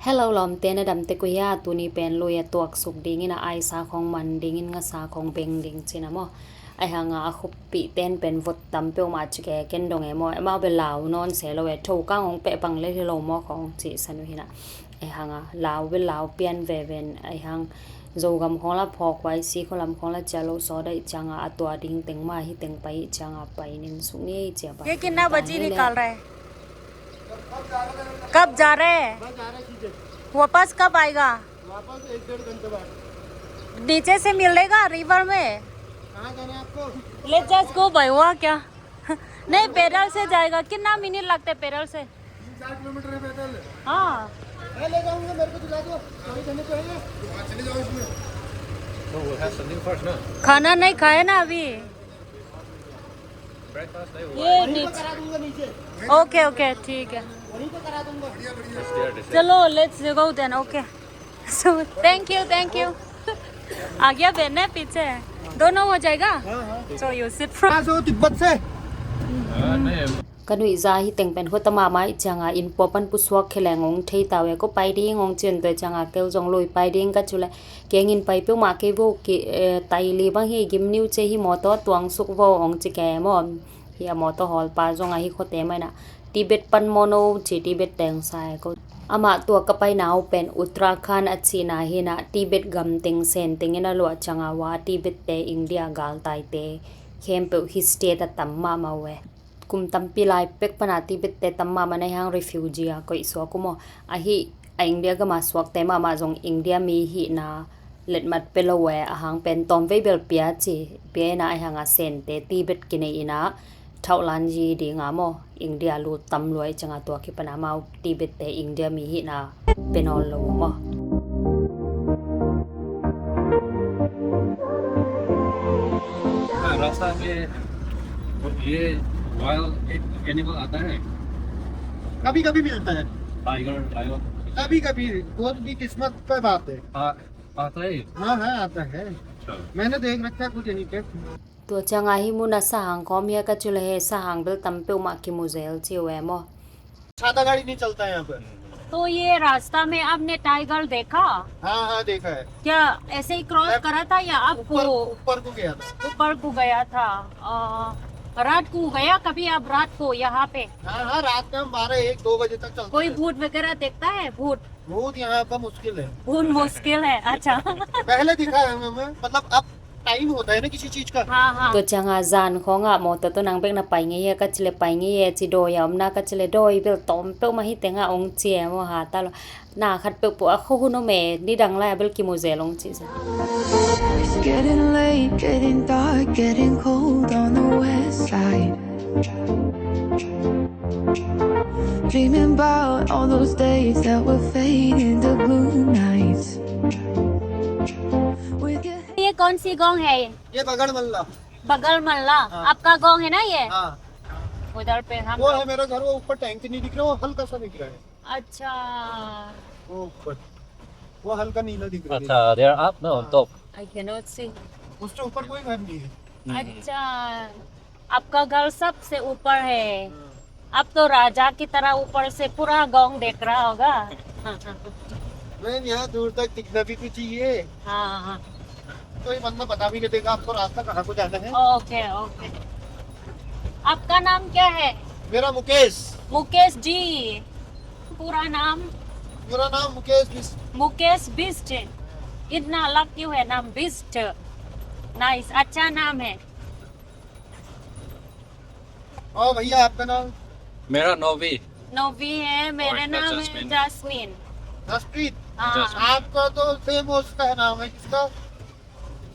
Hello lom te na dam te ko ya tu ni pen lo ya tuak suk ding ina ai sa khong man ding in nga sa khong beng ding china mo ai hanga a khup pi ten pen vot tam pe ma chi ke ken dong e mo ma be law non se lo e tho ka ngong pe pang le lo mo khong chi sanu hina ai hanga law be law pian ve ven ai hang zo gam khong la phok wai si kholam khong la chalo so dai changa atwa ding teng ma hi teng pai changa pai nin su ni che ba ये कितना बजी निकाल रहा है? कब जा रहे हैं? वापस कब आएगा? वापस 1-1.5 घंटे बाद। नीचे से मिलेगा रिवर में? कहाँ जाना है आपको? लेट्स जस्ट गो भाई हुआ क्या? नहीं पैदल से जाएगा। कितना मिनट लगते पैदल से? 3-4 किलोमीटर है पैदल। हाँ मैं ले जाऊंगा, मेरे को दिला दो। कहीं जाने को है? वहाँ चले जाओ इसमें। No, we'll have something first, no? खाना नहीं खाए ना अभी। Breakfast, no? ये वहीं पे नीचे करा दूंगा नीचे। ओके ओके ठीक है वहीं पे करा दूंगा। It's their decision. चलो let's go then okay so thank you आ गया बहन है पीछे दोनों हो जाएगा सो यू सिट फ्रॉम कहाँ से हो? तिब्बत से? No. kanui za hi teng pen hotama mai changa in popan pu swak khelangong thei tawe ko pai ding ong chen te changa keu jong loi pai ding ka chula kengin pai pe ma ke vo ki tai li bang hi gim new che hi moto tuang suk vo ong chi ke mo hi moto hol pa jong a hi khote mai na tibet pan mono chi tibet teng sai ko ama tua ka pai nau pen uttarakhand achi na hi na tibet gam teng sen teng ina lo changa wa tibet te india gal tai te khem pe hi state ta tamma ma we kum tampi lai pek panati bit te tamma manai hang refugee a ko iso kumo a hi a india ga ma swak te ma jong india mi hi na let mat pelowe a hang pen tom ve bel pia chi pe na a hang a sen te tibet kine ina thaulan ji ding a mo india lu tam loi changa to ki pana ma tibet te india mi hi na penol lo mo रास्ता में ये wild animal आता है कभी कभी मिलता है। Tiger कभी कभी बहुत की किस्मत पे बात है। आता है हाँ हाँ आता है। अच्छा मैंने देख रखा है कुछ यहीं पे। to changa hi mu na sa hang kom ya ka chule he sa hang bel tam pe ma ki mu zel chi we mo सादा गाड़ी नहीं चलता है यहाँ पे। तो ये रास्ता में आपने टाइगर देखा हाँ हाँ देखा है। क्या ऐसे ही क्रॉस करा था या आपको ऊपर को गया था। ऊपर को गया था रात को गया कभी आप रात को यहाँ पे हाँ हाँ रात में हम 12-1-2 बजे तक चलते कोई हैं। भूत वगैरह देखता है भूत बहुत यहाँ पर मुश्किल है। भूत मुश्किल है अच्छा पहले दिखा है हमें, मतलब अब टाइम होता है ना किसी चीज का। हाँ हाँ to changa zan khonga mo to nang bek na pai nge ye ka chile pai nge ye chi do ya na ka chile doi bel tom pe ma hi tenga ong che mo ha ta lo na khat pe pu a kho hu no me ni dang la bel ki mo ze long chi sa It's getting late, getting dark, getting cold on the west side. Dreaming about all those days that were fading to blue nights. With your ये कौन सी गांव है ये बगड़ मल्ला। बगल मल्ला आपका गांव है ना ये हाँ उधर पे हम वो है मेरा घर। वो ऊपर टैंक नहीं दिख रहा, वो हल्का सा दिख रहा है। अच्छा वो ऊपर वो हल्का नीला दिख रहा है। अच्छा they are up no on top I cannot see उससे ऊपर कोई घर नहीं है। अच्छा आपका घर सबसे ऊपर है अब तो राजा की तरह ऊपर से पूरा गांव देख रहा होगा मैं यहाँ दूर तक दिखना भी कुछ चाहिए। हाँ हाँ तो ये बंदा बता भी नहीं देगा आपको रास्ता कहाँ को जाना है। ओके ओके आपका नाम क्या है मेरा मुकेश। मुकेश जी पूरा नाम मेरा नाम मुकेश। मुकेश बिस्ट इतना अलग क्यों है नाम बिस्ट नाइस अच्छा नाम है और भैया आपका नाम? मेरा नोवी नोवी है मेरा और नाम है जैस्मिन। जैस्मिन जसप्रीत। हाँ आपका तो सेम उसका नाम है जिसका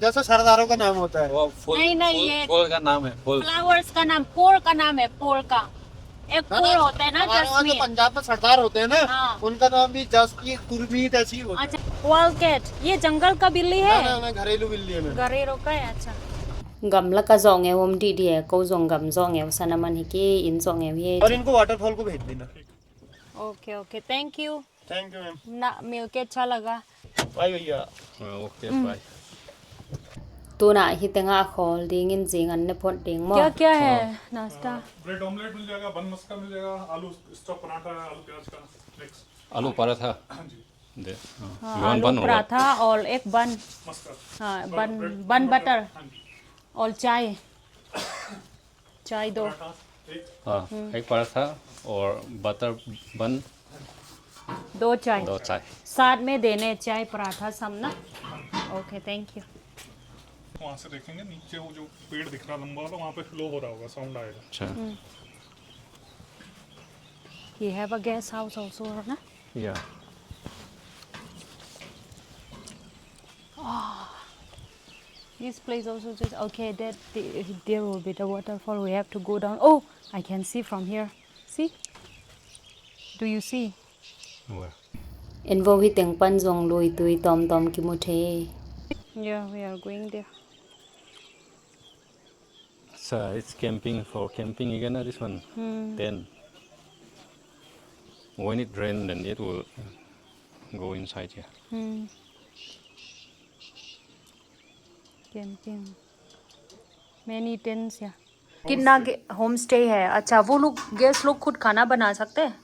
जैसे सरदारों का नाम होता है। वो फुल नहीं, नहीं, ये- फुल का नाम है फुल फ्लावर्स का नाम पोल का नाम है पोल का एक पोल होता है ना हमारे वहाँ जो जैस्मिन पंजाब में सरदार होते हैं ना, हाँ। उनका नाम भी जसप्रीत गुरमीत ऐसी ही होता है। अच्छा वॉलकेट ये जंगल का बिल्ली ना, है ना, ना, घरेलू बिल्ली है मेरी। घरेरो का है अच्छा gam la ka zong e wom di di ko zong gam zong e sana man hi ki in zong e he और इनको वाटरफॉल को भेज देना। Okay okay thank you thank you ma'am. ना मिलके अच्छा लगा बाय भैया। Okay bye tu na hi tenga khol ding in jing an ne phot ding mo क्या क्या है नाश्ता ब्रेड ऑमलेट मिल जाएगा, बन मस्का मिल जाएगा, आलू स्टफ पराठा है, आलू प्याज का मिक्स। आलू पराठा दे you want आलू bun or what? पराठा और एक बन हाँ बन बटर और चाय दो हाँ एक पराठा और बटर बन दो चाय दो चाय साथ में देने चाय पराठा सब ना ओके थैंक यू वहाँ से देखेंगे नीचे वो जो पेड़ दिख रहा लंबा वाला वहाँ पे फ्लो हो रहा होगा साउंड आएगा अच्छा he have a guest house also ना yeah this place also just okay that there will be the waterfall we have to go down oh I can see from here see do you see where en vo hi teng pan jong loi tui tom tom ki mu the yeah we are going there so it's camping for camping again this one then when it rain then it will go inside here camping many tents yeah कितना home stay है अच्छा वो लोग guest लोग खुद खाना बना सकते हैं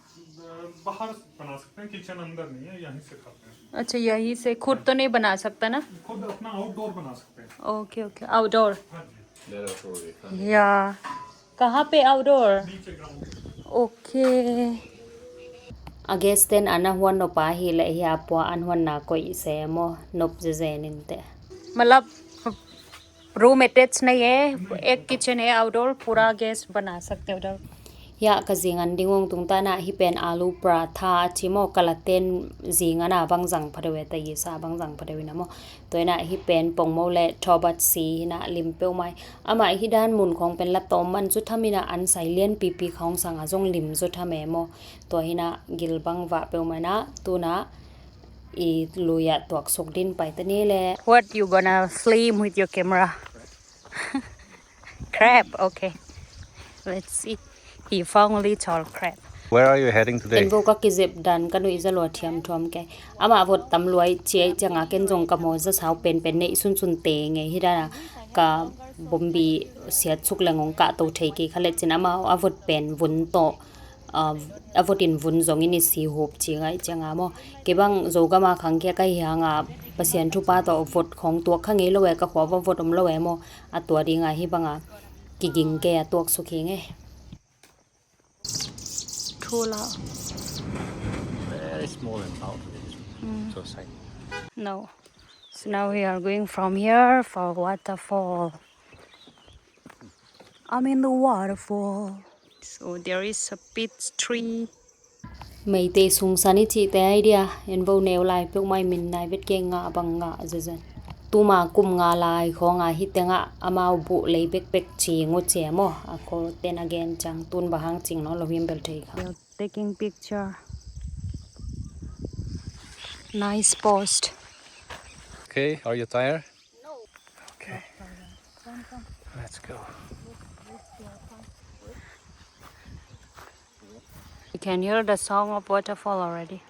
बाहर बना सकते हैं किचन अंदर नहीं है यहीं से खाते हैं अच्छा यहीं से खुद तो नहीं बना सकता ना खुद अपना आउटडोर बना सकते हैं ओके ओके आउटडोर हाँ जी या कहाँ पे आउटडोर नीचे ground okay agesten ana huan no pa hi le hi apwa an huan na ko i se mo nop je zenin te मतलब रूम अटैच नहीं है एक किचन है आउटडोर पूरा गेस्ट बना सकते हो उधर ya ka zingan dingong tung ta na hi pen alu pratha chimo kalaten zingana bangjang phadewe ta yi sa bangjang phadewe na mo toina hi pen pongmo le thobat si na limpe mai ama hi dan mun khong pen la tom man chu thamina an silent pp khong sanga jong lim chu thame mo to hina gilbang wa pe mai na tu na I luya tuak sok din pai tani le what you gonna film with your camera crab okay let's see he found little crab where are you heading today en vo ka ki zep dan ka nu izalo thiam thom ke ama vot tam luai che changa ken jong ka mo za saw pen pen ne sun sun te nge hi da ka bombi sia chuk langong ka to thei ki khale chin ama avot pen vun to avotin vun zong ini si hop chingai changa mo ke bang zoga ma khang ke kai hanga pasian thu pa to vot khong to khange lowe ka khwa vot om lowe mo a to ringa hi banga ki ging ke a tok su khinge cool out very small and loud so side no so now we are going from here for waterfall I'm in the waterfall so there is a peach tree mei te sung sani chi te idea en bo neu lai pek mai min nai vet ke nga bang nga zazen tu ma kum nga lai kho nga hi te nga amau bu lei bek bek chi ngo che mo a ko ten again chang tun ba hang ching no lo him bel thei kha they're taking picture nice post okay are you tired no okay let's go you can hear the song of waterfall already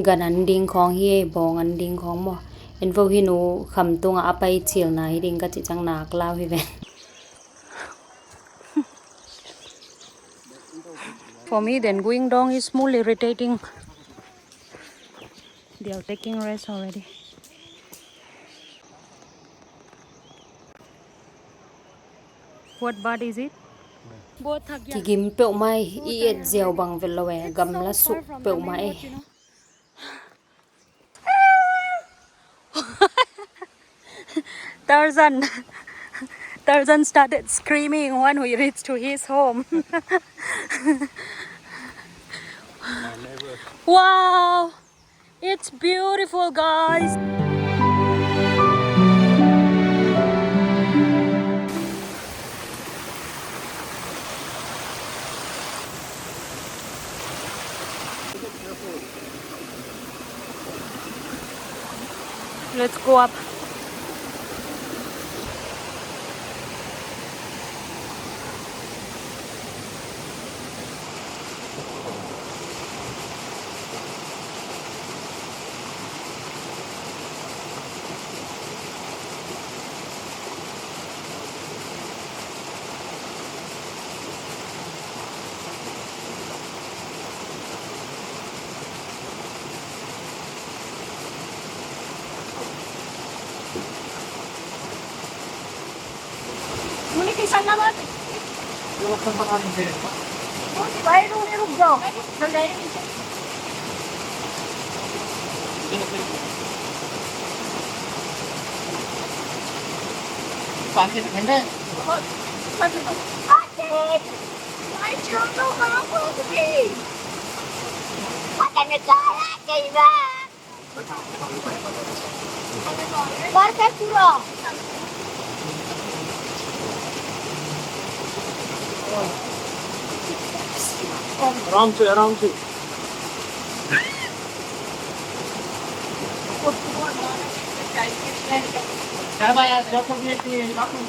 gan an ding khong hi bong an ding khong mo en vo hi nu kham tunga apai chil na hi ding ka chi chang nak law hi ven for me then going down is more irritating they are taking rest already what bird is it both thak ki gim pe mai I et zeu bang vel lowe gam la suk pe mai Tarzan started screaming when we reached to his home. Wow, it's beautiful, guys. Let's go up. पानी से ठंडे आराम से आराम से क्या भाई आज डॉक्टर भी डॉक्टर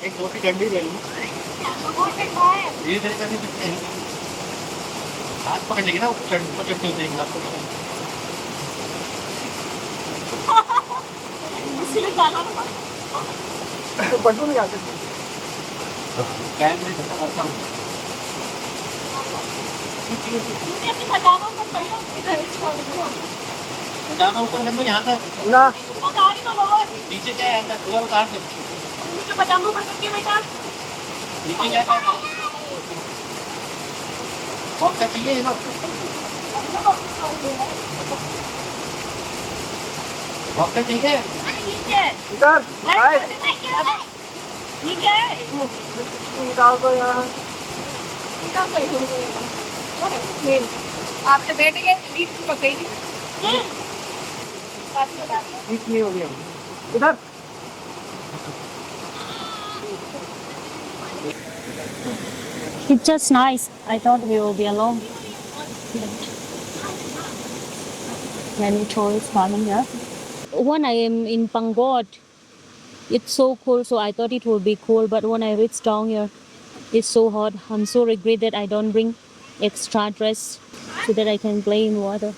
एक रोटी गंडी ले लो ये देख कर हाथ पकड़ लेगी ना चढ़ते देंगे आपको तो बटू नहीं आते कैमरे जाना ऊपर लंबे यहाँ तक ना नीचे क्या है अंदर पूरा उतार दे नीचे क्या है बहुत का चाहिए ना बहुत का चाहिए इधर ठीक है निकाल दो यार आपसे बैठेंगे बीच में पकड़ेगी बीच में हो गया इधर It's just nice. I thought we will be alone. Many tourists coming here. When I am in Pangod, it's so cool, so I thought it would be cool. But when I reached down here, it's so hot. I'm so regret that I don't bring extra dress so that I can play in water.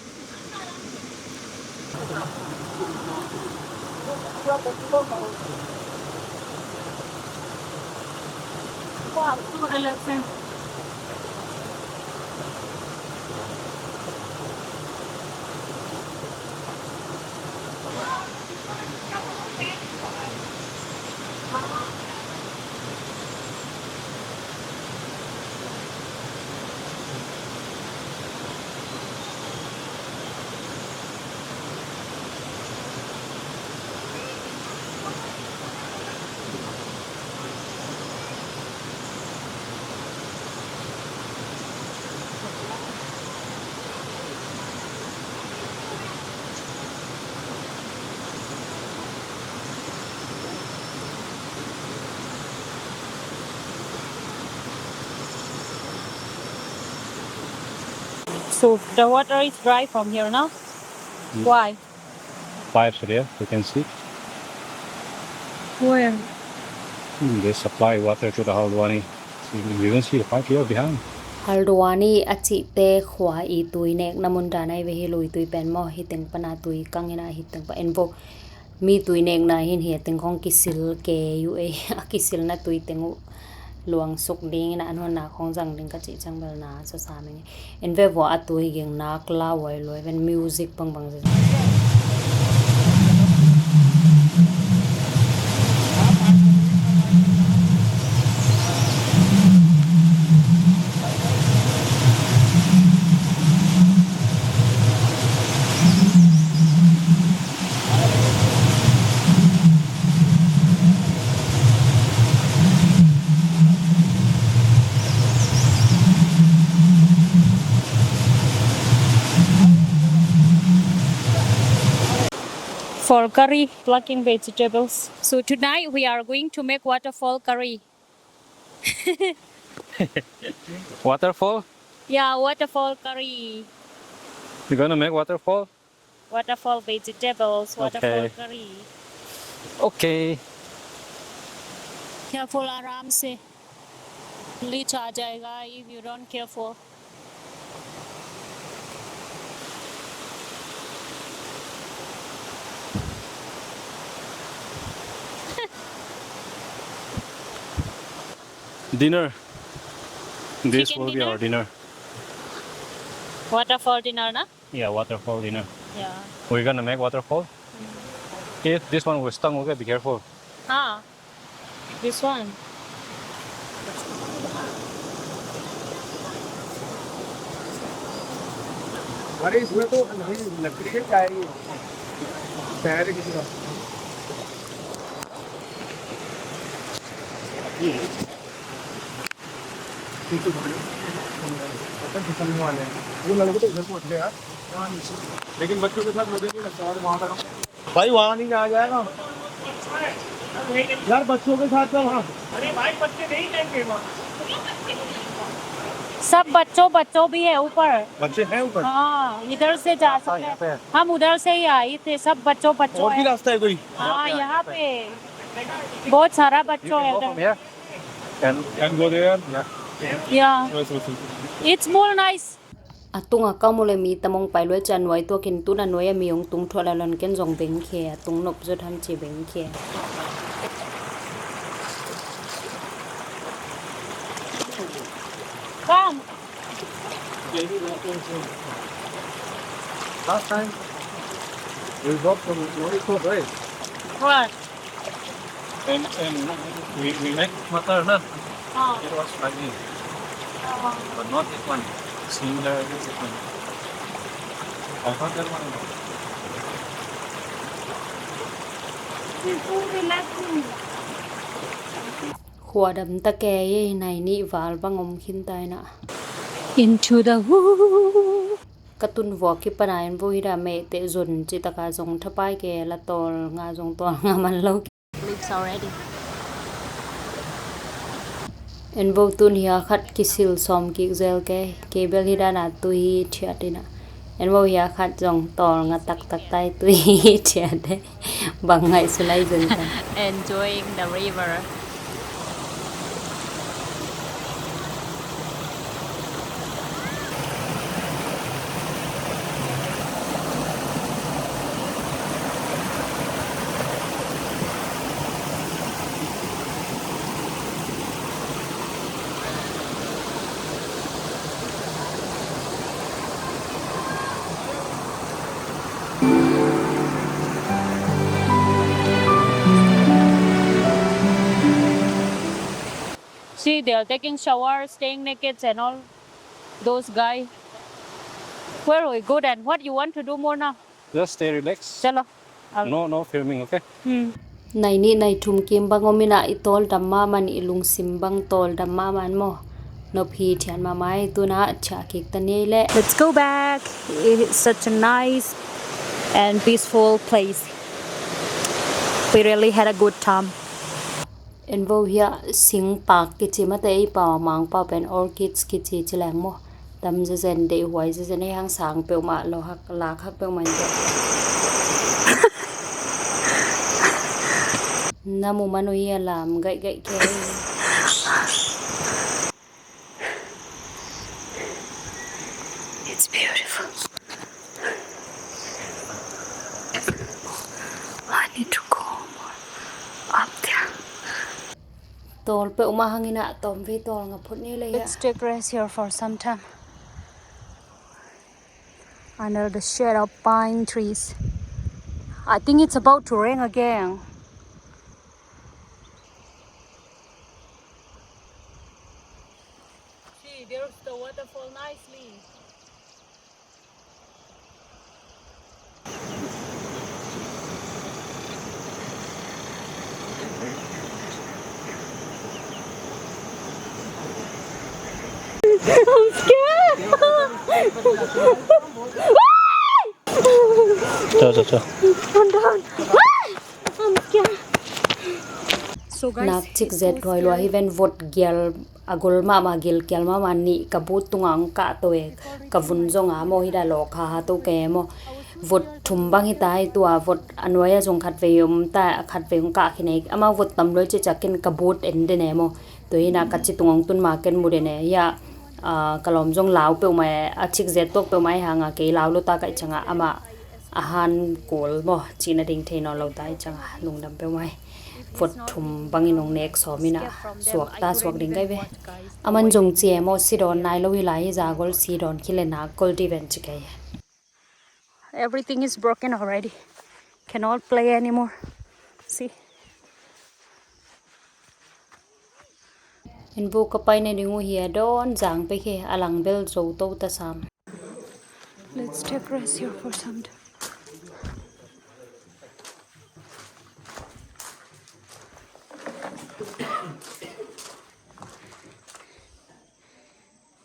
So the water is dry from here now. Why? Pipes there, you can see. Where? They supply water to the Haldwani. You can see the pipe here behind. Haldwani achi te khwa I tui nek namun danai ve hi lui tui pen mo hi teng pana tui kangena hi teng pa envo mi tui nek na hin he teng khong kisil ke yu e kisil na tui teng luang suk ding na anhon na khong jang ding ka chi chang bel na so sa me enve vo atui geng na kla wai loi ven music bang bang For curry, plucking vegetables. So tonight we are going to make waterfall curry. Waterfall? Yeah, waterfall curry. You're gonna make waterfall? Waterfall vegetables, waterfall Okay. curry. Okay. Careful, आराम से. Leech आ जाएगा if you don't careful. Dinner. This Chicken will be dinner? our dinner. Waterfall dinner, na? Yeah, waterfall dinner. Yeah. We're gonna make waterfall. If this one was stung, okay, be careful. Ah, this one. अरे इसमें तो नहीं लकड़ी के tyre ही tyre किसी का फिसलने वाले हैं वो लड़के तो इधर पहुंच गए यार लेकिन बच्चों के साथ मुझे नहीं लगता है वहाँ तक भाई वहाँ नहीं आ जाएगा यार बच्चों के साथ तो वहाँ अरे भाई बच्चे नहीं जाएंगे वहाँ सब बच्चों भी है ऊपर. बच्चे हैं ऊपर हाँ, इधर से जा सकते हैं. हम उधर से ही आए थे. सब बच्चों और भी है. रास्ता है कोई हाँ, यहाँ पे बहुत सारा बच्चों है From उधर. here. can go there Yeah, it's more nice. Atunga kamule mi tamong pai loi chan wai to kin tu na noi mi ong tung thola lon ken jong beng khe tung nop zo tham chi beng khe. Come. last time we got from Noriko right What? And we make matar na. Oh. It was funny, but not this one. Similar to this one. I thought that one. It's so relaxing. Khua dam ta ke ye nai ni wal bangom khin tai na. Into the woo. Katun vo ki panain vo hira me te zon chi ta ka jong thapai ke la tol nga jong tol nga man lo. Lips already. En vo tun hiya khat kisil som ki zel ke cable hira na tu hi thiatina. En vo hiya khat jong tol nga tak tak tai tu hi thiate. Bang ngai sulai jeng ta. Enjoying the river. See, they're taking showers, staying naked and all. Those guys. Where we go then? What you want to do more now? Just stay relaxed. Chalo. No filming, okay? Nai ni nai thum kim bangomina itol damma man ilung sim bang tol damma man mo. No phi thian ma mai tu na cha ki tani le. Let's go back. It's such a nice and peaceful place. We really had a good time. En vo hiya sing park ki chi ma te i pa mang pa pen orchids ki chi chilang mo. Tam je zen de huai je zen hang sang pe ma lo hak la khak pe man je. Namu manu hiya lam gai gai ke. It's beautiful. I need to go more up there. Tol pe ma hangina tom vi tol nga phut ni le ya. Let's take rest here for some time. Under the shade of pine trees. I think it's about to rain again. See, there's the waterfall nicely. I'm scared. Cho. I'm down. I'm scared. So guys, Nak chik zet roi lo hi ven vot gyal agol ma gil kyal ma man ni kabut tungang ka to e kavun zonga mo hi da lo kha ha to ke mo vot thum bang hi tai tua vot anwaya jong khat ve yum ta khat ve ka khine ama vot tam loi che chakin kabut en de ne mo to hi na ka chi tungong tun ma ken mu de ne ya kalom jong law pe ma a chik zet tok pe mai hanga ke law lo ta kai changa ama ahan kol mo china ding the no lo tai changa lungdam pe mai ฝดถุมบังอินงเน็กสอมินะสวกตาสวกดิงไกเวอามันจงเจียมอสิดอนนายลวิไลจากลสีดอนคิเลนักกลดีเวนจิกไก Everything is broken already. Cannot play anymore. See? เห็นบุกไปในดิงูเฮียดอนจางไปเคอลังเบลโจโตตะสาม Let's take rest here for some time.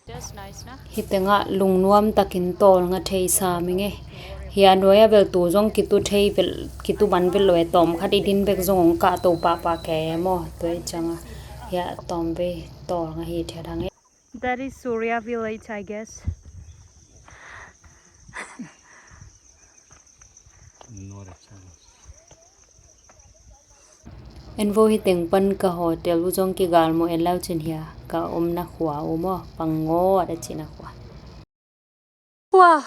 Just nice, na? ฮิตงะลุงนวมตะกินตอลงะเทยสามิงเอเฮียนวยเวลตูจงกิตุเทยเวลกิตุบันเวลลอยตอมคัดดินเบกจงกะตูปาปาแกมอตัวจังเฮียตอมเวตอลงะเฮียเทดังเอ That is Surya village, I guess. Not a chance. เอ็นโวฮิเต็งปันกะโฮเตลจงกิกาลโมเอลแล้วจินเฮียกะอมนะขวาอมอปังโงอะได้จินะขวา Wow.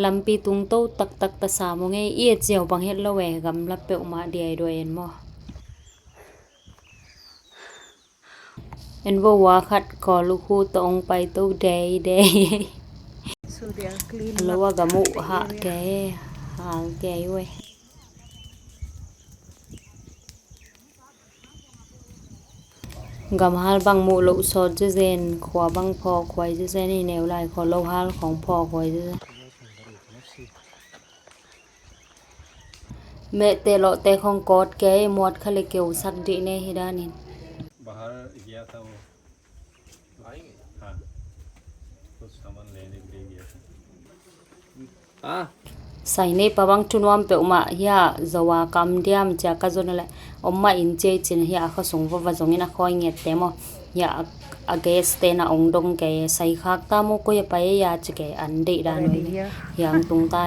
ลำปีตุงโตตักตักตะสามงเอเอียเจียวบังเฮ็ดละแวกำลับเปอมาเดียด้วยเอ็นมอเอ็นโววาคัดกอลูกคูตองไปโตเดยเดย So they are clean. แล้วว่ากะมุหะแกหางแกเว้ยกำฮัลบังมุโลสอดเจเซนขวาบังพอควายเจเซนนี่แนวลายขอโลฮัลของพอควายเจเซนเมเตโลเตของกอดแกหมดคาเลเกวสักดีเนฮิดานิน बाहर गया था वो आएंगे हाँ कुछ सामान लेने के लिए गया था हाँ ใส่ในปะบังทุนวมเปอมาเฮียจวากำเดียมจากกะจนละอมมาอินเจจินเฮียเขาส่งว่าจงอินะคอยเงียเตมอเฮียอเกสเตนะองดงแกใส่คักตามก็อย่าไปยาจิแกอันเดดานวยยังตุงใต้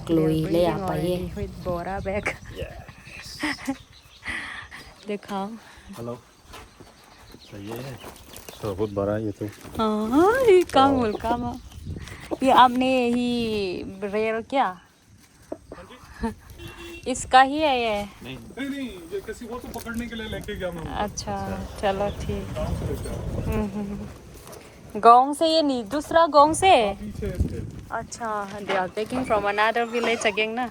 กลุยเลยไปเฮ With Bora bag. They come. Hello सही है तो बहुत बड़ा ये तो हाँ, he come will come. ये आपने ही रेल क्या? इसका ही है ये. नहीं नहीं ये किसी को तो पकड़ने के लिए लेके गया मैं अच्छा, चलो ठीक. गाँव से लेके आया गाँव से ये नहीं, दूसरा गाँव से. पीछे इसके अच्छा, they are taking from another village again ना.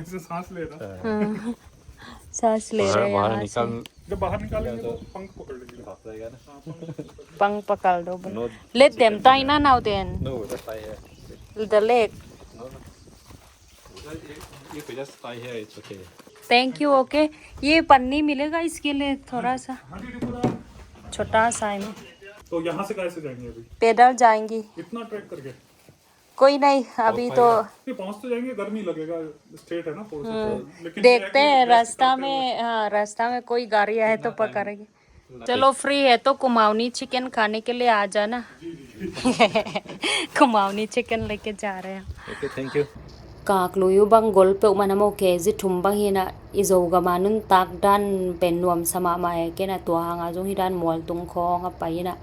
ऐसे सांस ले रहा सांस ले रहे हैं बाहर यहाँ से. निकल जब बाहर निकालेंगे तो पंख पकड़ लेंगे जाएगा ना Pang pakal do. No. Let them tie na now then. no just tie here The leg. no you could just tie here it's okay Thank you. Okay. ये पन्नी मिलेगा इसके लिए थोड़ा सा छोटा सा है. तो यहाँ से कैसे जाएंगे अभी पैदल जाएंगी. इतना ट्रैक करके कोई नहीं अभी तो नहीं पहुँच तो जाएंगे गर्मी लगेगा स्ट्रेट है ना थोड़ा सा लेकिन देखते हैं रास्ता में. हाँ रास्ता में कोई गाड़ी आए तो पकड़ेंगे. चलो फ्री है तो कुमाऊनी चिकन खाने के लिए आ जाना. कुमाऊनी चिकन लेके जा रहे हैं. okay thank you กากลุยบังกลเปอมานะโมเคจิทุมบังเฮนะอิโซกามานุนตักดันเป็นนวมสมามาเกนะตัวหางาจงฮิดานมวลตุงคองไปนะ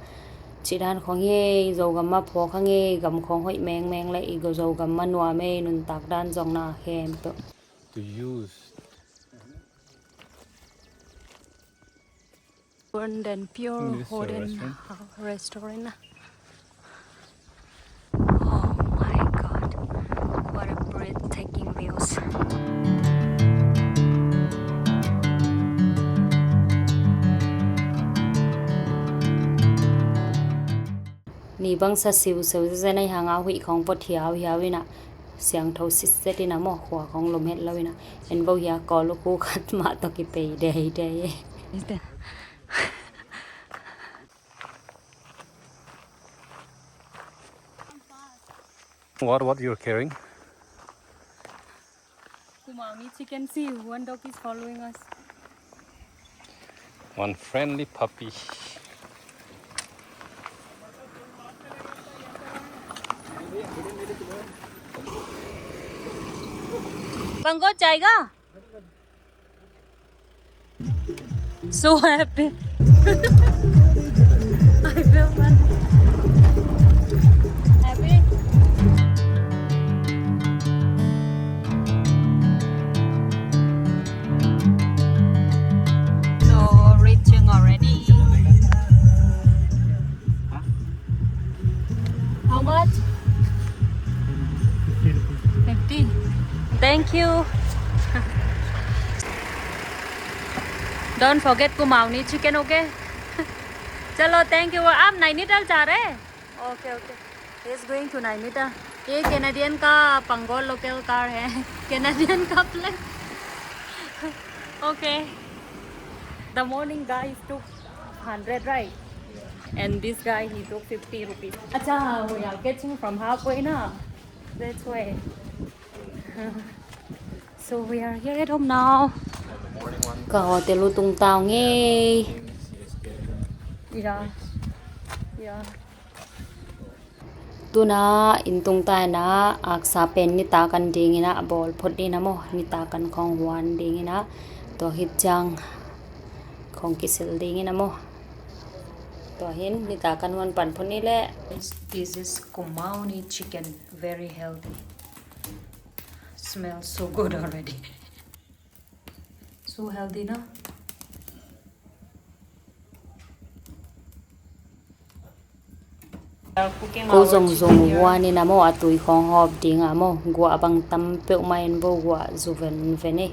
จิดานของเฮโซกามาพอขังเฮกำของหอยแมงแมงและอีกโซกามานัวเมนุนตักดันจงนาเฮมเป to use And pure This is a Hoden restaurant. restaurant. Oh my god, what a breathtaking views. นี่บังสะสิวเซลจะในหางอาหุยของปดเหียวเหียววินะเสียงโทสิสเซตินะหมอขวาของลมเฮ็ดแล้ววินะเห็นบ่เหียกอลูกคูคัดมาตะกิเปเดยเดย Is that? what you're carrying Kumaoni chicken, see one dog is following us. one friendly puppy Pango जाएगा? So happy. I feel fun. Happy. Don't forget kumauni chicken, okay? चलो thank you. आप नैनीताल जा रहे हैं? Okay, okay. He is going to Nainital. ये Canadian का पंगोल local car है. Canadian का plane. Okay. The morning guy took 100, right? And this guy he took 50 rupees. Acha, we are getting from halfway now. That's way. So we are here at home now. Có tiền lu tung tao nghe. Yeah. Yeah. Tu na in tung tai na aksa pen ni ta kan ding na ball phot ni na mo ni ta kan khong wan ding na to hit chang khong kisil ding na mo to hin ni ta kan wan pan phot ni le. This is kumauni chicken, very healthy. Smells so good already. So healthy na. Cô dùng hoa ni namo atui khong hop ding amo gua bang tam pe main bo gua juven vene.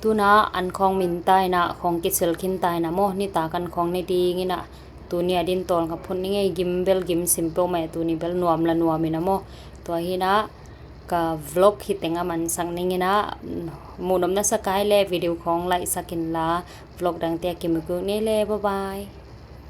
Tu na an khong min tai na khong kisel khin tai na mo ni ta kan khong ne di ngi na tu ni adin ton ka phun ni ngai gimbel gim simple mai tu ni bel nuam la nuam ina mo to hi na ka vlog hi tenga man sang ningi na munom na sakai le video khong lai sakin la vlog dang te kim ku ne le bye bye.